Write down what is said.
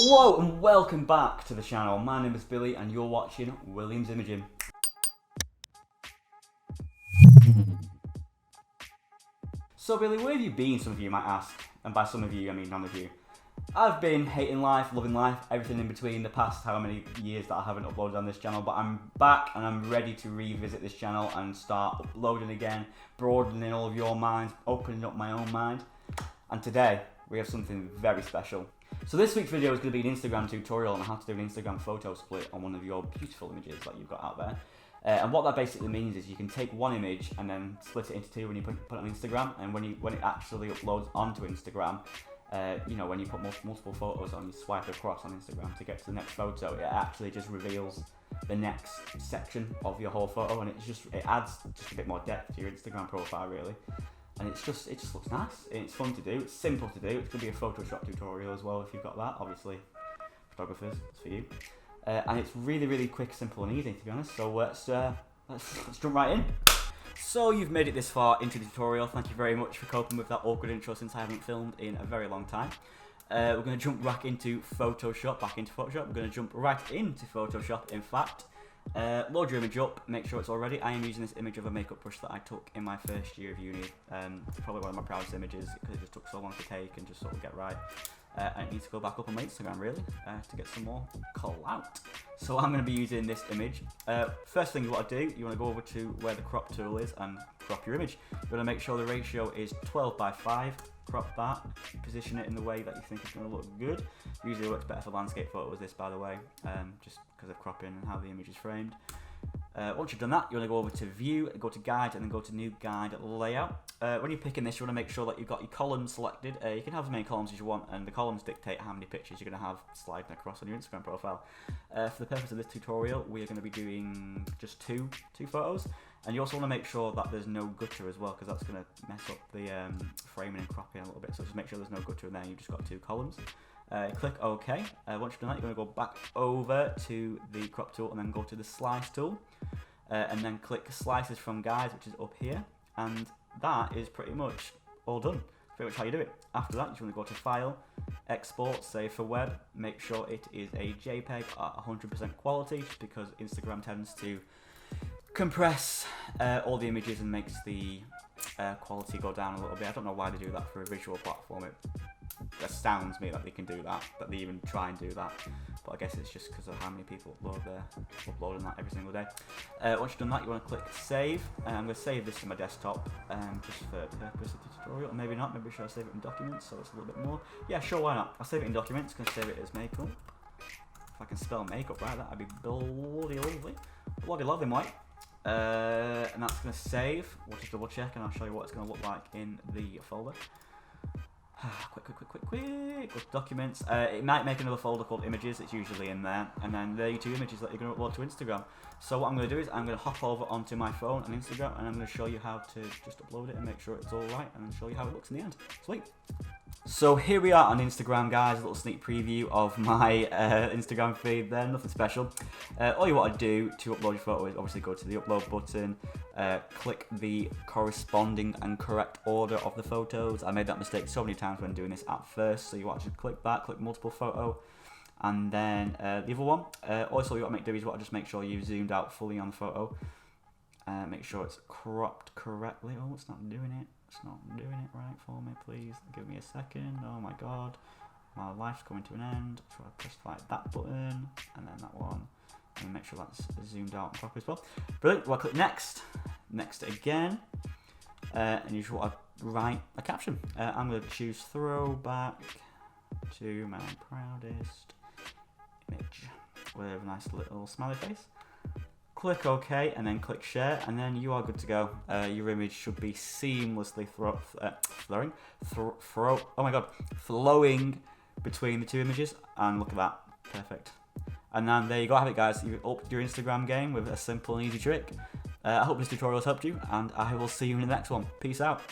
Hello and welcome back to the channel. My name is Billy and you're watching Williams Imaging. So Billy, where have you been, some of you might ask? And by some of you, I mean none of you. I've been hating life, loving life, everything in between the past how many years that I haven't uploaded on this channel, but I'm back and I'm ready to revisit this channel and start uploading again, broadening all of your minds, opening up my own mind. And today, we have something very special. So this week's video is going to be an Instagram tutorial on how to do an Instagram photo split on one of your beautiful images that you've got out there. And what that basically means is you can take one image and then split it into two when you put it on Instagram, and when it actually uploads onto Instagram, you know, when you put multiple photos on, you swipe across on Instagram to get to the next photo, it actually just reveals the next section of your whole photo, and it adds just a bit more depth to your Instagram profile really. And it just looks nice, and it's fun to do, it's simple to do. It's going to be a Photoshop tutorial as well if you've got that, obviously photographers, it's for you. And it's really, really quick, simple and easy to be honest, so let's jump right in. So you've made it this far into the tutorial, thank you very much for coping with that awkward intro since I haven't filmed in a very long time. We're going to jump back into Photoshop, we're going to jump right into Photoshop in fact. Load your image up, make sure it's all ready. I am using this image of a makeup brush that I took in my first year of uni. Probably one of my proudest images because it just took so long to take and just sort of get right. I need to go back up on my Instagram really to get some more clout. So I'm going to be using this image. First thing you want to do, you want to go over to where the crop tool is and crop your image. You want to make sure the ratio is 12:5. Crop that, position it in the way that you think is going to look good. Usually it works better for landscape photos, this by the way, just because of cropping and how the image is framed. Once you've done that, you want to go over to view, go to guide, and then go to new guide layout. When you're picking this, you want to make sure that you've got your columns selected. You can have as many columns as you want, and the columns dictate how many pictures you're going to have sliding across on your Instagram profile. For the purpose of this tutorial, we are going to be doing just two photos. And you also want to make sure that there's no gutter as well, because that's going to mess up the framing and cropping a little bit. So just make sure there's no gutter in there, you've just got two columns. Click OK. Once you've done that, you're going to go back over to the crop tool and then go to the slice tool. And then click slices from guides, which is up here. And that is pretty much all done. Pretty much how you do it. After that, you want to go to File, Export, save for web. Make sure it is a JPEG at 100% quality, just because Instagram tends to compress all the images and makes the quality go down a little bit. I don't know why they do that for a visual platform. It astounds me that they can do that they even try and do that. But I guess it's just because of how many people uploading that every single day. Once you've done that, you want to click save. I'm going to save this to my desktop just for the purpose of the tutorial. Or maybe not, maybe should I save it in documents so it's a little bit more. Yeah, sure, why not? I'll save it in documents, going to save it as makeup. If I can spell makeup right, that'd be bloody lovely. Bloody lovely, mate. And that's going to save. We'll just double check and I'll show you what it's going to look like in the folder. Quick. Go to documents. It might make another folder called images, it's usually in there. And then there are your two images that you're going to upload to Instagram. So what I'm going to do is I'm going to hop over onto my phone on Instagram and I'm going to show you how to just upload it and make sure it's all right and then show you how it looks in the end. Sweet. So here we are on Instagram, guys, a little sneak preview of my Instagram feed there, nothing special. All you want to do to upload your photo is obviously go to the upload button, click the corresponding and correct order of the photos. I made that mistake so many times when doing this at first, so you want to just click that, click multiple photo, and then the other one. Also, you want to do is you want to just make sure you've zoomed out fully on the photo. Make sure it's cropped correctly. Oh, it's not doing it. It's not doing it right for me, please. Give me a second. Oh my god. My life's coming to an end. So I press like that button and then that one. And make sure that's zoomed out properly as well. Brilliant. Well, click next. Next again. And you just want to write a caption. I'm going to choose throwback to my proudest image with a nice little smiley face. Click OK and then click share and then you are good to go. Your image should be seamlessly flowing between the two images, and look at that, perfect. And then there you go, have it guys, you upped your Instagram game with a simple and easy trick. I hope this tutorial has helped you and I will see you in the next one. Peace out.